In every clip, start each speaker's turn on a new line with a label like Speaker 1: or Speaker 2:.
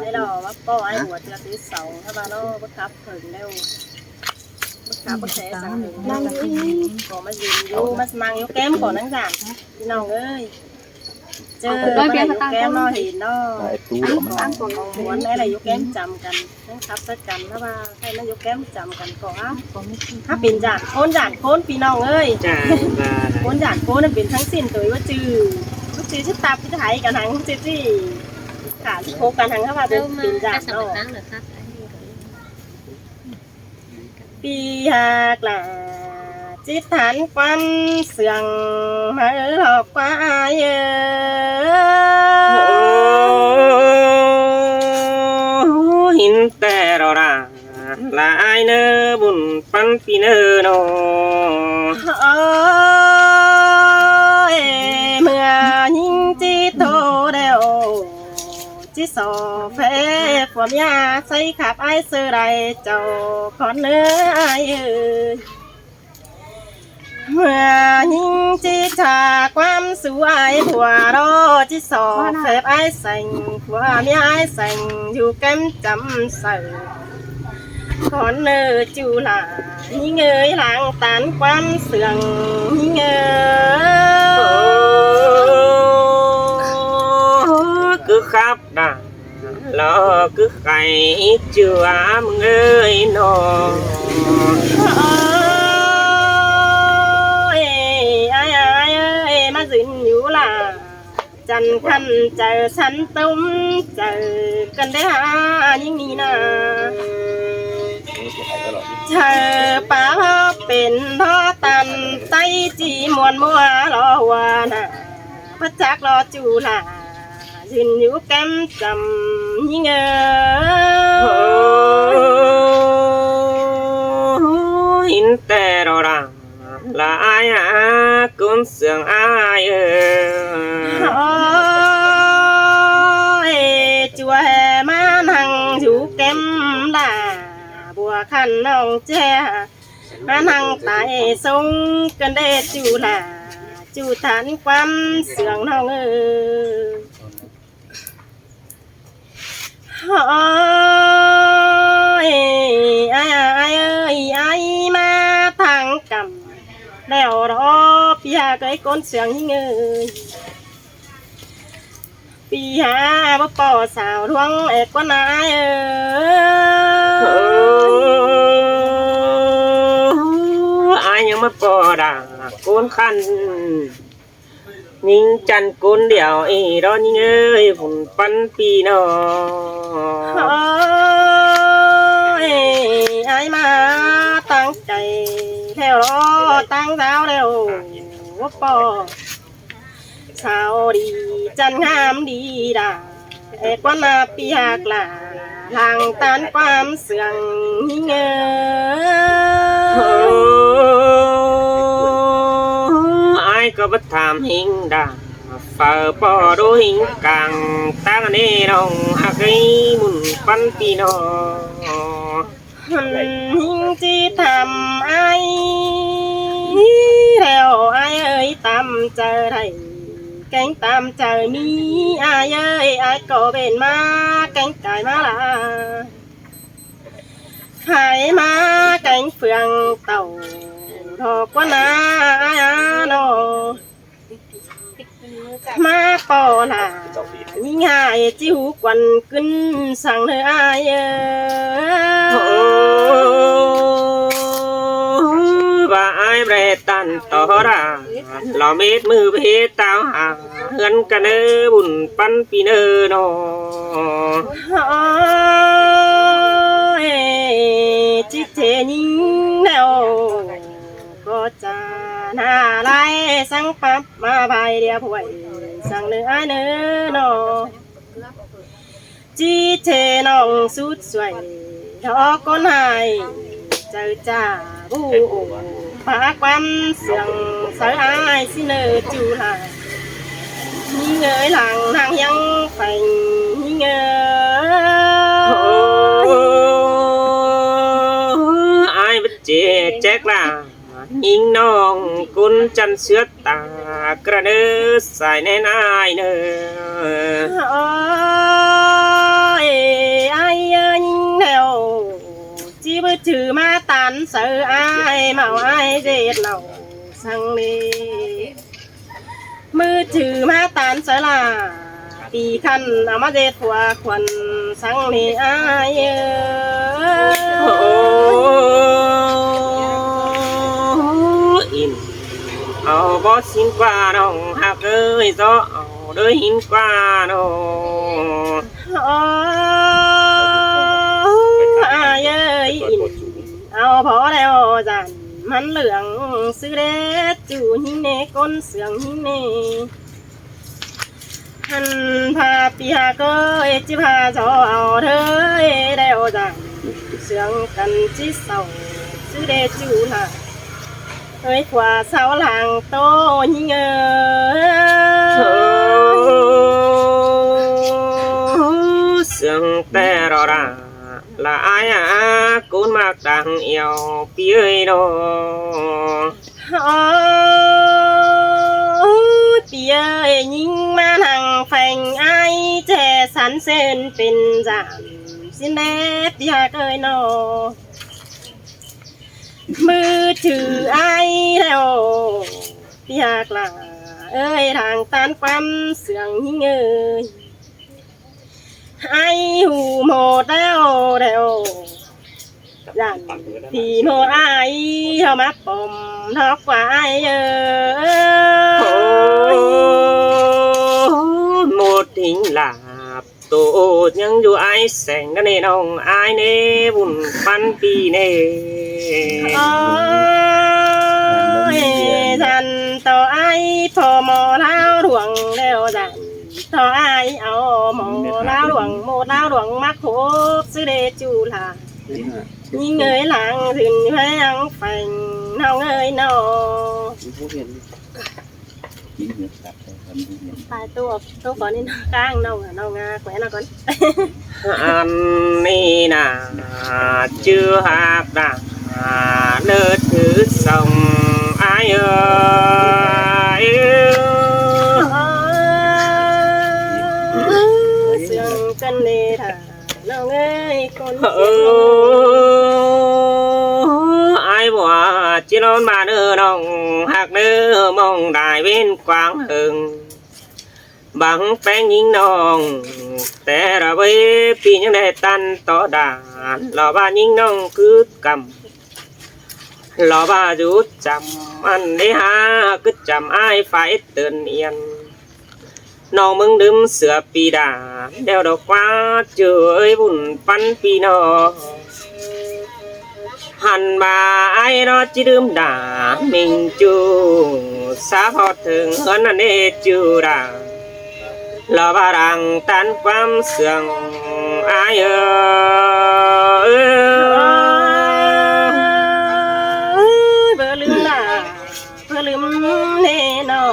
Speaker 1: ได้ดอกว่าป้อไอ้หัวจะตีเสาถ้ามาโน่บังคับถึงเร็วบังคับบังแฉสั่งถึงนั่งก่อมายืนอยู่มานั่งยกแก้มก่อนนั่งสั่งพี่น้องเอ้ยเจอมาได้ยกแก้มนอเห็นนอตั้งตัวของหัวแม่อะไรยกแก้มจำกันนั่งทับสักกันถ้าว่าใครมายกแก้มจำกันก่อนถ้าเป็นจานโคนพี่น้องเอ้ยโคนจานโคนนั่นเป็นทั้งสิ้นตัวว่าจือชื่อตาพิไทยกันทั้งที่ขาที่โคกันทั้งเข้ามาเป็นจานเนาะปีหากล่ะจิตฐานควันเสื่องมาหลอกกว่าเยอะหินแต่เราด่าลายเนื้อบุญปันปีเนื้อโนเมื่อหิงจิตโตเดียวจิตสอเฟความยาใส่ขับไอเสือไรเจ้าขอเนื้อไอเมื่อหิงจิตจากความสวยผัวรอจิตสอเฟไอใส่ผัวมีไอใส่อยู่แก้มจำใส่ขอเนื้อจูหลาหิเงยหลังตานความเสื่องหิเงยcứ khắp đà lo cứ khay chưa mừng ơi nó ai ơi mà dính nhú là chân khăn chờ sắn tôm chờ cần đấy ha những ní nà chờป้าเป็นท่อตันไตจีมวนมัวรอวาน่ะพระจักรอจูหลายืนอยู่แก้มจำยิ่งหินแต่เราด่าลายกุนเสียงอายจัวมานั่งอยู่แก้มด่าบัวขันน้องแจ้มานั่งตายทรงกันได้จูหลาจูฐานความเสื่องน้องai mà thằng cầm đèo đó pia cái con sương ngơi pia bắp bò xào thoáng ẹt con ai ai nhưng mà bò đà con khăn nhìn chân con đèo ấy đó nhìn ơi vùng pan pi nó ai mà tăng chạy theo đó tăng giáo đều bắp bò sao đi chân ham đi đà quan pi hạc là hàng tan quan sương nhìn ai có bất tham hình đà phở bò đô hình càng tăng nê nông hạc ấy mùn văn tì nò hình chi tham ai theo ai ơi tam chờ thầy cánh tam chờ mi ai ơi ai có bên má cánh cài má là hai má cánh phượng tàu thọ quá na nó má bò là nhìn hai chiếu quần kinh sang nơi ai và ai bè tàn tỏ ra lò mết mưa bê tao hà hân cả nơ bùn pan pi nơ nó chỉ thế nhìn nào có cha na lại sang pap mà bài đẹp vậy sang nơi ai nữa nó chỉ thế nòng sút xoay đó con hai chờ cha bu phá quan sương sợ ai xin nợ chú là nhìn ơi làng nàng yang phải nhìn ai bất chết chết là nhìn nong cún chân xước ta cả nơ xài nên ai nơ ถือมาตันเสือไอเมาไอเด็ดเหล่าสังเลมือถือมาตันเสือลาปีคันเอามาเด็ดหัวควันสังเลไอ
Speaker 2: อินเอาบ่สินกว่าน้องหักเอ้ยซอเอาเด้อหินกว่าน้อง
Speaker 1: เย้ยอินเอาพอแล้วจันมันเหลืองซื้อเด็ดจูหินเนก้นเสืองหินเนหันพาปีหาก็จิพาจอเอาเธอแล้วจันเสืองกันจิเศร้าซื้อเด็ดจูล่ะเฮ้ยขวาเสาหลังโตหิง
Speaker 2: เสียงแต่รอราlà ai à cún mặc đằng yêu bia đồ
Speaker 1: bia nhưng mà hàng phành ai trẻ sẵn senเป็นgiảm xin bé bia cười nọมือถือไอ้แล้วบากล่ะเอ้ยทางต้านความเสื่องหิงเอ้ยไอ้หูหมดแล้วยันที่หมดไอ้เขามาปมทอกกว่าไอ้
Speaker 2: หมดทิ้งหลับตัวยังอยู่ไอ้แสงนั่นเองน้องไอ้เน่บุญปันปีเน่
Speaker 1: จันต่อไอ้พอหมอเท้าหลวงแล้วจันต่อไอ้เอาหมอเท้าหลวงโมเท้าหลวงมักโคบซื้อเดจูล่ะยิ่งเงยหลังถึงแพงแฝงน้องเอ้ยนอตายตัวก่อนนี่นะกลางน้องงาแขวนก่อน
Speaker 2: อันนี้นะchưa hạt đà nơ thứ sông ai ơi
Speaker 1: sương cân lê thảน้องเอ้ยคน
Speaker 2: ai bỏ chỉ non mà nơ nong hạt nơ mong đài bên quang hừng bằng bánh nhìn nongแต่เราไปปียังได้ตันต่อด่านเราบ้านยิ่งน้องคือcầmเราบ้าจุดจำอันได้หาcứจำไอ้ฝ่ายเตือนเอียนน้องมึงดื่มเสือปีดาเดวดอกว่าเจอเอ้ยบุญปันปีนอหันมาไอ้เราจะดื่มด่ามิงจูสาพอถึงเฮินนั่นเอจูด่าเราบารังตันความเสื่องอาย
Speaker 1: เบอร์ลืมล่ะเบอร์ลืมเนนอ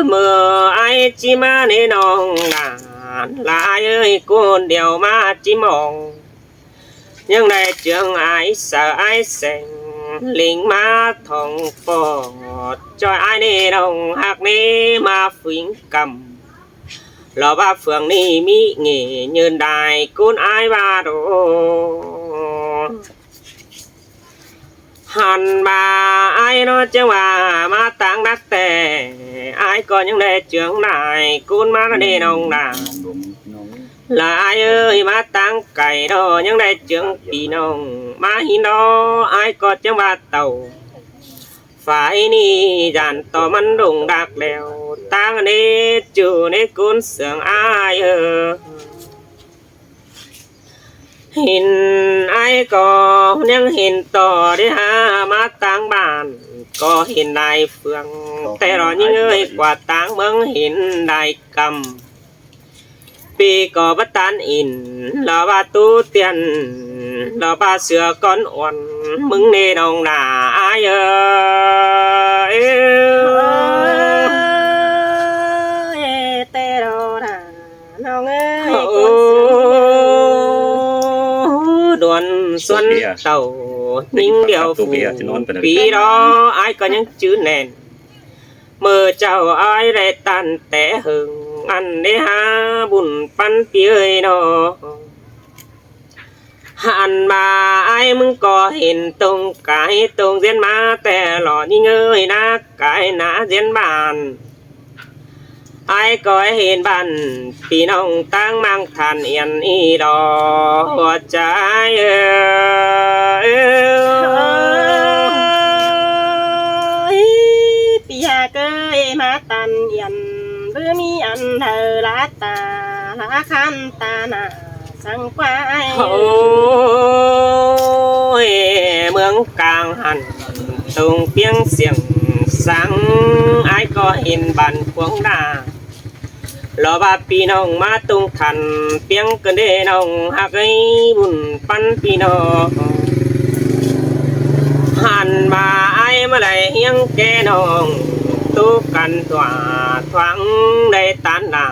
Speaker 2: เมื่อไอจิมาเนนองนานลายเอ้ยคนเดียวมาจิมองยังได้เจืองไอเสือไอเสงลิงมาทองปอดจอยไอ้นี่น้องหักนี่มาฝืนกำเราบ้าเฟืองนี่มีเงี้ยยืนได้คุณไอ้บ้าโดหันมาไอ้น้อจังว่ามาตั้งนักแต่ไอ้ก็ยังได้เจืองได้คุณมาเนน้องด่าlà ai ơi má tăng cày đó những đây trường bị nông má hin đó ai có chẳng ba tàu phải ni dàn to mắn đùng đạc lèo tăng nê chủ nê cún sương ai hình ai có những hình to đi ha má tăng bàn có hình đại phươngแต่rồi những ơi quả tăng mừng hình đại cầmปีก็บัตันอินลาบาตูเตียนลาบาเสือก้อนอ่อนมึงเนนองหนาอาย
Speaker 1: เตโรนาน้องเอ้
Speaker 2: ยด่วนส่วนเต่านิ่งเดียวฝูปีรอไอ้ก็ยังจื้อแน่นเมื่อเจ้าไอ้ได้ตันแต่หึง อันได้หาบุญปันปีเอ้ยนอหันมาไอ้มึงก็เห็นตรงกายตรงเส้นมาแต่หล่อนี่เงยนะกายหนาเส้นบานไอ้ก็เห็นบ้านพี่น้องตั้งมังทานเอียนอีดอหัวใจ
Speaker 1: ปีหาเกยมาตันเอียนเบื่อมีอันเธอละตาละคันตาหนาสังควาย
Speaker 2: โอ้ยเมืองกลางหันตรงเปียงเสียงสังไอ้ก็เห็นบ้านขวงดารอว่าพี่น้องมาตรงขันเปียงกันเด้น้องหักไอ้บุญปันพี่น้องหันมาไอ้เมื่อไรยังแกน้องตุกันตัวทวังได้ตันหนา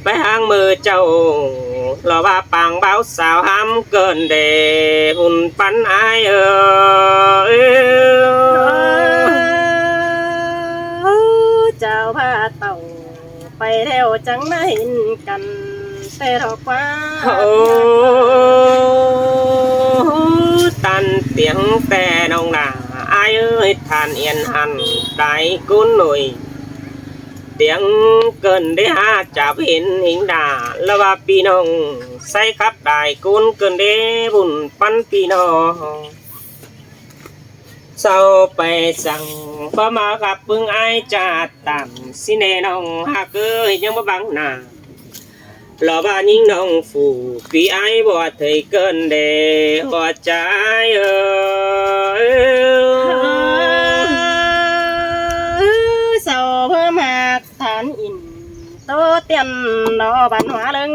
Speaker 2: ไปหางมือเจ้ารอว่าปังเบาสาวห้ำเกินเดหุ่นปันไอ้
Speaker 1: เจ้าพาเต่าไปแล้วจังไม่เห็นกันแต่รอกว่า
Speaker 2: โอ้ตันเตียงแต่น้องนาอายเอ้ยทานเอียนหันได้กุนหน่อยเตียงเกินได้หาจับเห็นหิงดาแล้วว่าพี่น้องใส่ครับได้กุนเกินได้บุญปันพี่น้องเศร้าไปสั่งพอมากับปึงไอจัดตามสิเนน้องหากเอ้ยยังมาบังหน้าหล่อบ้านยิงน้องฝูปีไอ้บ่เธอเกินเดหัวใจ
Speaker 1: เศร้าเพิ่มหักฐานอินโตเตียนรอบันหัวลึง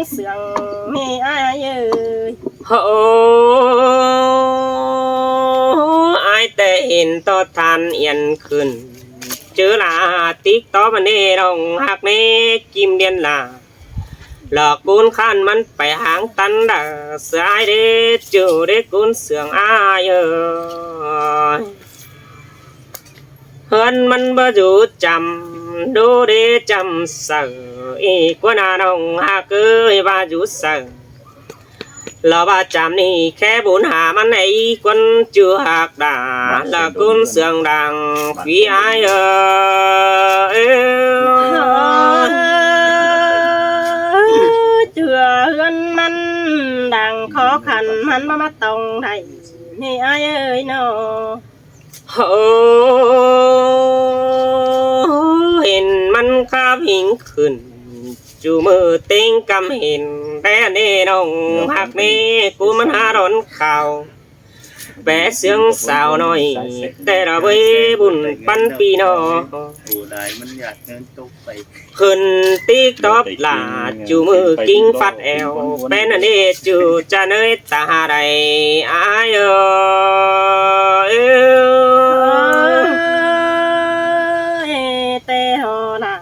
Speaker 1: เสียงมีอายเอ้ย
Speaker 2: โอ้ไอแต่เห็นต่อทานเอียนขึ้นเจอลาติ๊กต่อมันเนน้องหักเนกิมเดียนลาหลอกกุนขันมันไปหางตันดาสายเดจูเดกุนเสืองอายเฮินมันบ่อยู่จำดูเดจำเสืออีกว่านาน้องหักเอ้ยว่าอยู่เสือเราว่าจำนี่แค่บุญหามันไอ้คนchưa hạt đà là cuốn sườn đằng phía ai
Speaker 1: chưa hơnมันดังขอขันมันมาตรงไทยนี่อายเอ้ยน้อ
Speaker 2: เห็นมันข้าพิงขึ้นจูมือเต็งกำเห็นแต่เน่น้องหักเน่กูมันหาร้อนข่าวแปะเสียงสาวน้อยแต่เราไปบุญปันปีนอ
Speaker 3: ผู้ใดมันอยากเงินตกไป
Speaker 2: ขึ้นติ๊กต๊อกลาจูมือกิ้งฟัดแอวเป็นอันนี้จูจะเนยตาใดอาย
Speaker 1: แต่หอน่ะ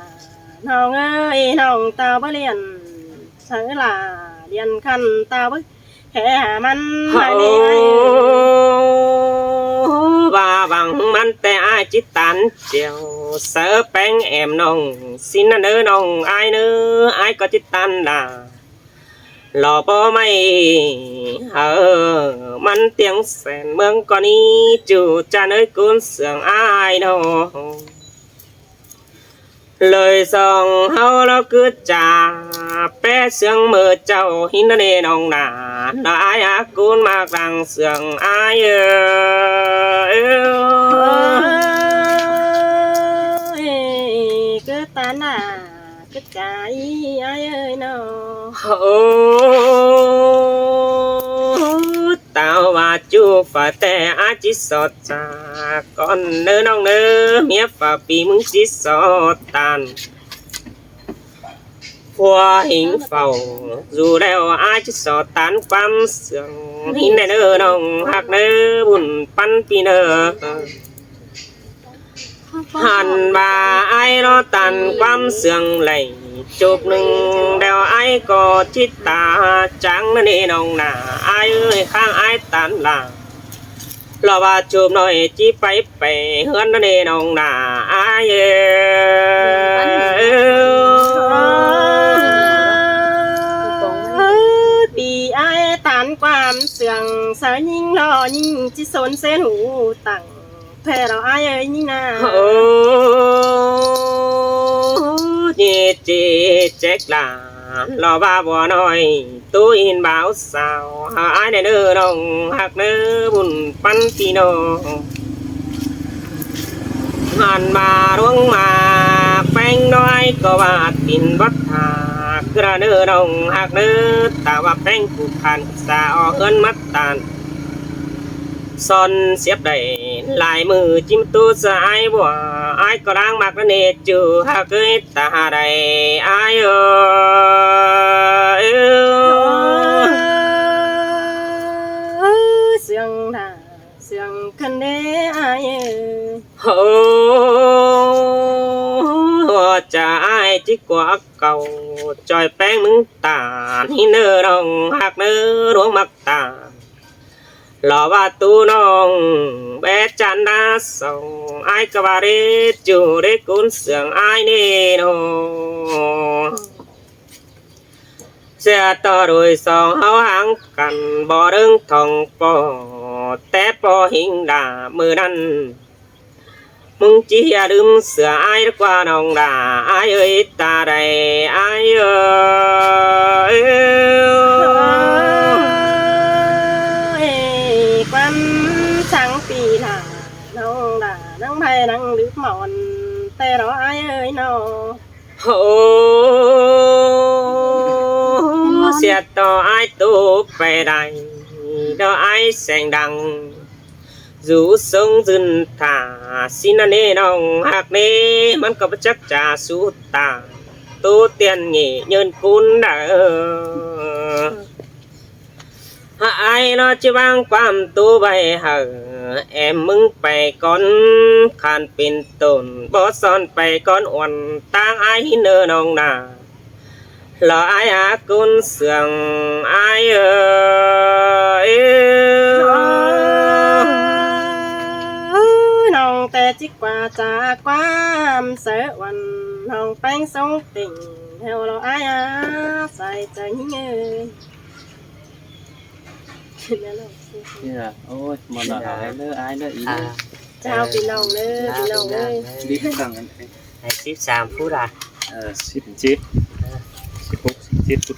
Speaker 1: น้องเอ้ยน้องตาบ่เรียนเสือล่ะเรียนคันตาบ่แค่มันไม่ได้
Speaker 2: ว่าบังมันแต่อายจิตตันเจียวเสือแป้งแอมน้องสินเนื้อน้องอายเนื้ออายก็จิตตันด่าหล่อบ่ไม่มันเตียงแสนเมืองก่อนนี้จูจะเนยกุนเสืองอายน้องlời song hao nó cứ trà bé sương mơ châu hin nó nè nong nà nó ai á cún mặc rằng sương ai
Speaker 1: cứ tan à cứ chạy ai ơi nó
Speaker 2: tao và chú phải té á chỉ sọt cha con nơ nong nơ mía và bì mưng chỉ sọt tàn hoa hình phầu dù đeo ai chỉ sọt tàn quam sương hình này nơ nong hạc nơ buồn pan pi nơ hàn bà ai nó tàn quam sương lầy chụp nưng đeo ai có chít ta trắng nên nông nà ai ơi khang ai tàn là lo bà chụp nói chỉ phải bể hơn nên nông nà ai
Speaker 1: ยิ่งจิสนเส้นหูตั้งแพ้เราอายเอ้ยนี่นา
Speaker 2: โอ้เย่เจแจ็คหลานรอบ้าบ่น้อยตู้อินบ่าวสาวหาอายเด้อน้องหักเด้อบุญปันพี่น้องหันมาร่วงมาแป้งน้อยก็ว่ากินบักหากระเด้อน้องหักเด้อแต่ว่าแป้งผูกพันสาวเอิ้นมัดตานซอนเสียบได้ลายมือจิ้มตู้สายบัวอายก็ล้างมากระเนจจูหากเอ้ยตาใดอายเอ้ย
Speaker 1: เสียงด่าเสียงคันเดอายเอ้ย
Speaker 2: โอ้จะอายจิกกว่าเก่าจอยแป้งมึงตานี่เนื้อน้องหักเนื้อรวงมักตาหล่อว่าตูน้องแบจันดาส่งอายกว่าเรจูเรกุนเสียงอายเนโนเสียต่อโดยสองเฮาห่างกันบ่เรื่องทองปอแต่ปอหิงดามือนั้นมึงจีอย่าลืมเสืออายกว่าน้องดาอายเอ้ยตาใดอายเอ้ย
Speaker 1: quan sángปีหาน้องด่าน้องไพนั่งดึกหมอนแต่เราอายเอ้ยน้อ
Speaker 2: โอ้เสียต่ออายตู้ไปได้ดออายแสงดังdù sống dừng thả xin anh ê nòng hạc nêมันก็บ่จักจะสู้ตาตู้เตียนเงี้ยเงินคุณเด้อไอ้เนาะจะวางความตู้ใบเหอแอมมึงไปก่อนคานเป็นต้นบ่ซ่อนไปก่อนอ่อนตางไอ้เนื้อน้องนาหล่อไอ้หากุนเสื่องไอ้
Speaker 1: น้องแต่จิกกว่าจากความเสือวันน้องแป้งสงติ่งเฮาเราอายใส่ใจยิ่งเอ้ย
Speaker 3: เนี่ยโอ้ยมันละอายเด้ออายเด้ออี
Speaker 1: เจ้าพี่น้องเด้อพี่น้องเอ้ย
Speaker 3: รีบสั่งกัน
Speaker 2: ให้13ผู้ละ
Speaker 3: 17 16 17